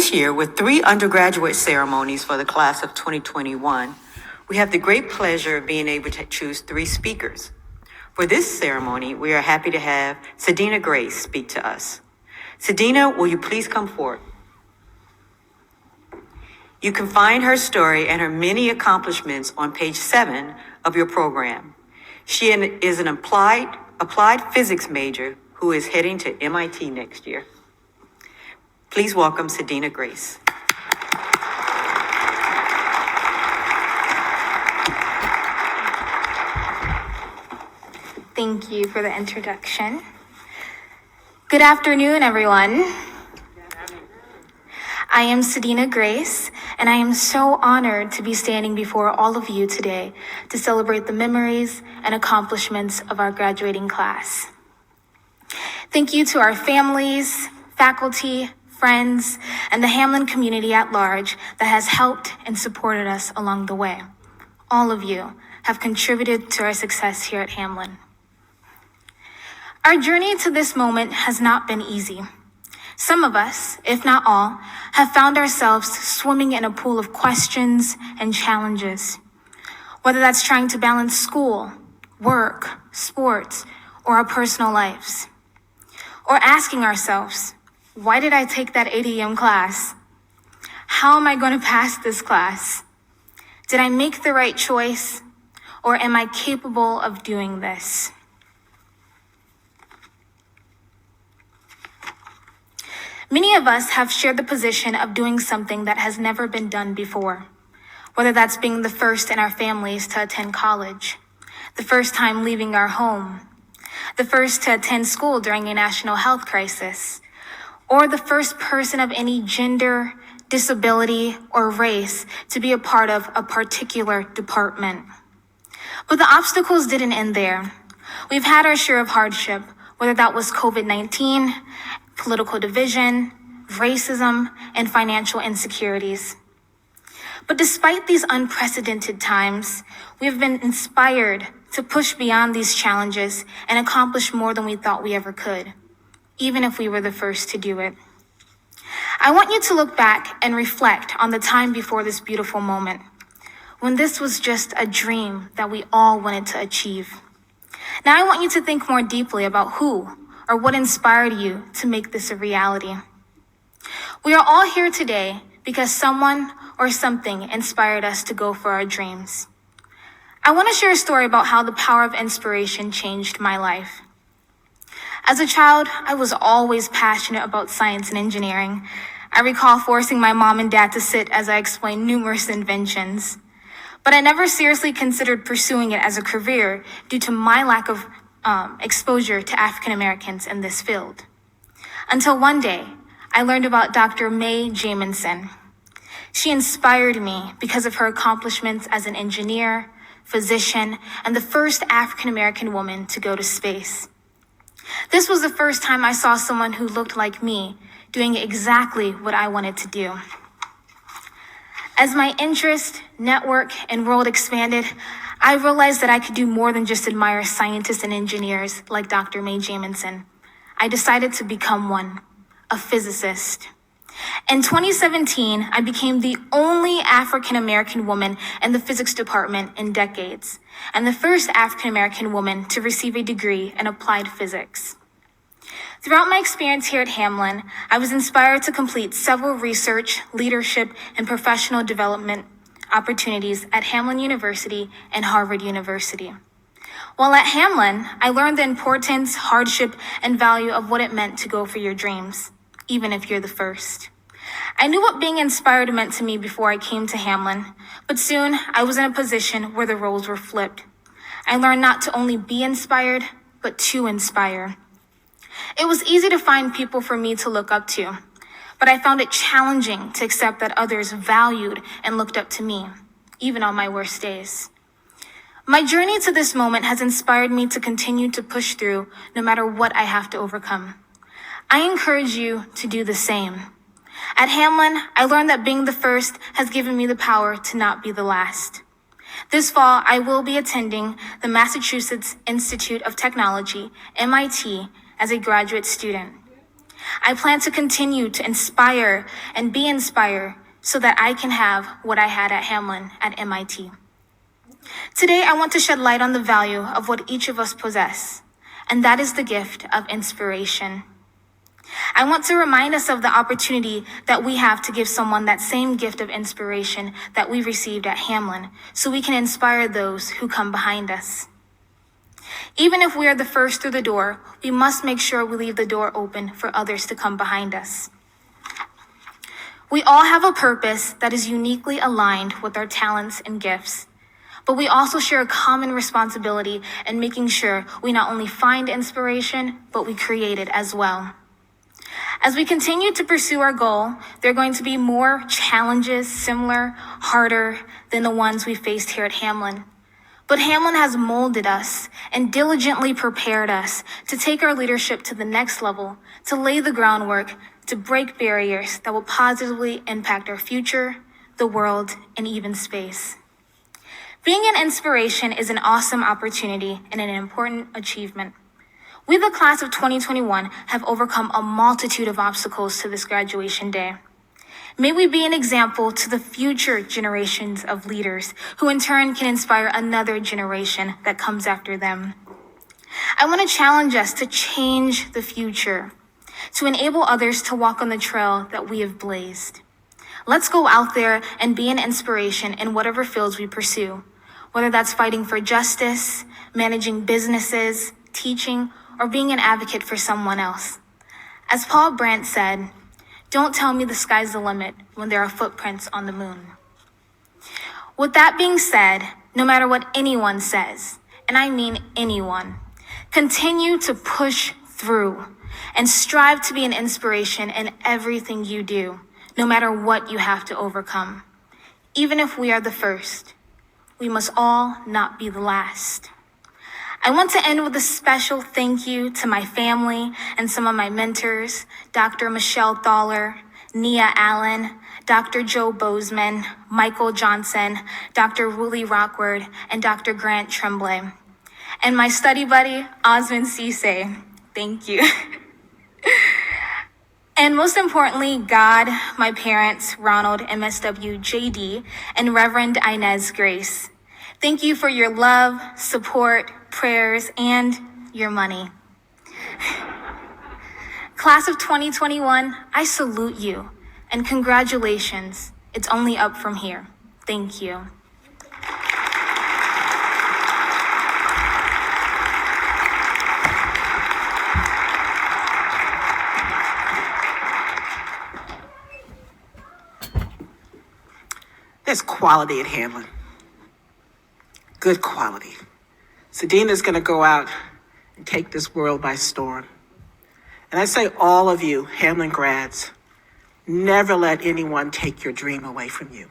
This year, with 3 undergraduate ceremonies for the class of 2021, we have the great pleasure of being able to choose 3 speakers. For this ceremony, we are happy to have Sideena Grace speak to us. Sideena, will you please come forward? You can find her story and her many accomplishments on page 7 of your program. She is an applied physics major who is heading to MIT next year. Please welcome Sideena Grace. Thank you for the introduction. Good afternoon, everyone. I am Sideena Grace, and I am so honored to be standing before all of you today to celebrate the memories and accomplishments of our graduating class. Thank you to our families, faculty, friends, and the Hamlin community at large that has helped and supported us along the way. All of you have contributed to our success here at Hamlin. Our journey to this moment has not been easy. Some of us, if not all, have found ourselves swimming in a pool of questions and challenges. Whether that's trying to balance school, work, sports, or our personal lives. Or asking ourselves, why did I take that 8 a.m. class? How am I going to pass this class? Did I make the right choice? Or am I capable of doing this? Many of us have shared the position of doing something that has never been done before, whether that's being the first in our families to attend college, the first time leaving our home, the first to attend school during a national health crisis, or the first person of any gender, disability, or race to be a part of a particular department. But the obstacles didn't end there. We've had our share of hardship, whether that was COVID-19, political division, racism, and financial insecurities. But despite these unprecedented times, we have been inspired to push beyond these challenges and accomplish more than we thought we ever could, even if we were the first to do it. I want you to look back and reflect on the time before this beautiful moment, when this was just a dream that we all wanted to achieve. Now I want you to think more deeply about who or what inspired you to make this a reality. We are all here today because someone or something inspired us to go for our dreams. I want to share a story about how the power of inspiration changed my life. As a child, I was always passionate about science and engineering. I recall forcing my mom and dad to sit as I explained numerous inventions. But I never seriously considered pursuing it as a career due to my lack of exposure to African Americans in this field. Until one day, I learned about Dr. Mae Jemison. She inspired me because of her accomplishments as an engineer, physician, and the first African American woman to go to space. This was the first time I saw someone who looked like me doing exactly what I wanted to do. As my interest, network, and world expanded, I realized that I could do more than just admire scientists and engineers like Dr. Mae Jemison. I decided to become one, a physicist. In 2017, I became the only African American woman in the physics department in decades, and the first African American woman to receive a degree in applied physics. Throughout my experience here at Hamlin, I was inspired to complete several research, leadership, and professional development opportunities at Hamlin University and Harvard University. While at Hamlin, I learned the importance, hardship, and value of what it meant to go for your dreams, even if you're the first. I knew what being inspired meant to me before I came to Hamlin, but soon I was in a position where the roles were flipped. I learned not to only be inspired, but to inspire. It was easy to find people for me to look up to, but I found it challenging to accept that others valued and looked up to me, even on my worst days. My journey to this moment has inspired me to continue to push through no matter what I have to overcome. I encourage you to do the same. At Hamlin, I learned that being the first has given me the power to not be the last. This fall, I will be attending the Massachusetts Institute of Technology, MIT, as a graduate student. I plan to continue to inspire and be inspired so that I can have what I had at Hamlin at MIT. Today, I want to shed light on the value of what each of us possess, and that is the gift of inspiration. I want to remind us of the opportunity that we have to give someone that same gift of inspiration that we received at Hamlin, so we can inspire those who come behind us. Even if we are the first through the door, we must make sure we leave the door open for others to come behind us. We all have a purpose that is uniquely aligned with our talents and gifts, but we also share a common responsibility in making sure we not only find inspiration, but we create it as well. As we continue to pursue our goal, there are going to be more challenges, similar, harder than the ones we faced here at Hamlin. But Hamlin has molded us and diligently prepared us to take our leadership to the next level, to lay the groundwork, to break barriers that will positively impact our future, the world, and even space. Being an inspiration is an awesome opportunity and an important achievement. We, the class of 2021, have overcome a multitude of obstacles to this graduation day. May we be an example to the future generations of leaders who in turn can inspire another generation that comes after them. I want to challenge us to change the future, to enable others to walk on the trail that we have blazed. Let's go out there and be an inspiration in whatever fields we pursue, whether that's fighting for justice, managing businesses, teaching, or being an advocate for someone else. As Paul Brandt said, "Don't tell me the sky's the limit when there are footprints on the moon." With that being said, no matter what anyone says, and I mean anyone, continue to push through and strive to be an inspiration in everything you do, no matter what you have to overcome. Even if we are the first, we must all not be the last. I want to end with a special thank you to my family and some of my mentors, Dr. Michelle Thaler, Nia Allen, Dr. Joe Bozeman, Michael Johnson, Dr. Wooly Rockward, and Dr. Grant Tremblay. And my study buddy, Osmond Cisse. Thank you. And most importantly, God, my parents, Ronald, MSW, JD, and Reverend Inez Grace. Thank you for your love, support, prayers, and your money. Class of 2021, I salute you, and congratulations. It's only up from here. Thank you. There's quality at Hamlin. Good quality. Sideena's going to go out and take this world by storm. And I say all of you, Hamlin grads, never let anyone take your dream away from you.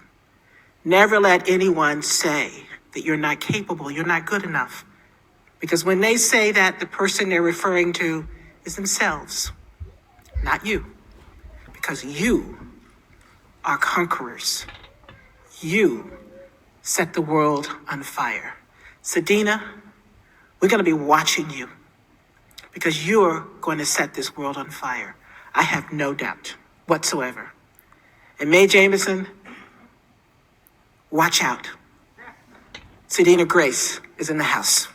Never let anyone say that you're not capable, you're not good enough. Because when they say that, the person they're referring to is themselves, not you. Because you are conquerors. You set the world on fire. Sideena, we're going to be watching you because you're going to set this world on fire. I have no doubt whatsoever. And Mae Jameson, watch out. Sideena Grace is in the house.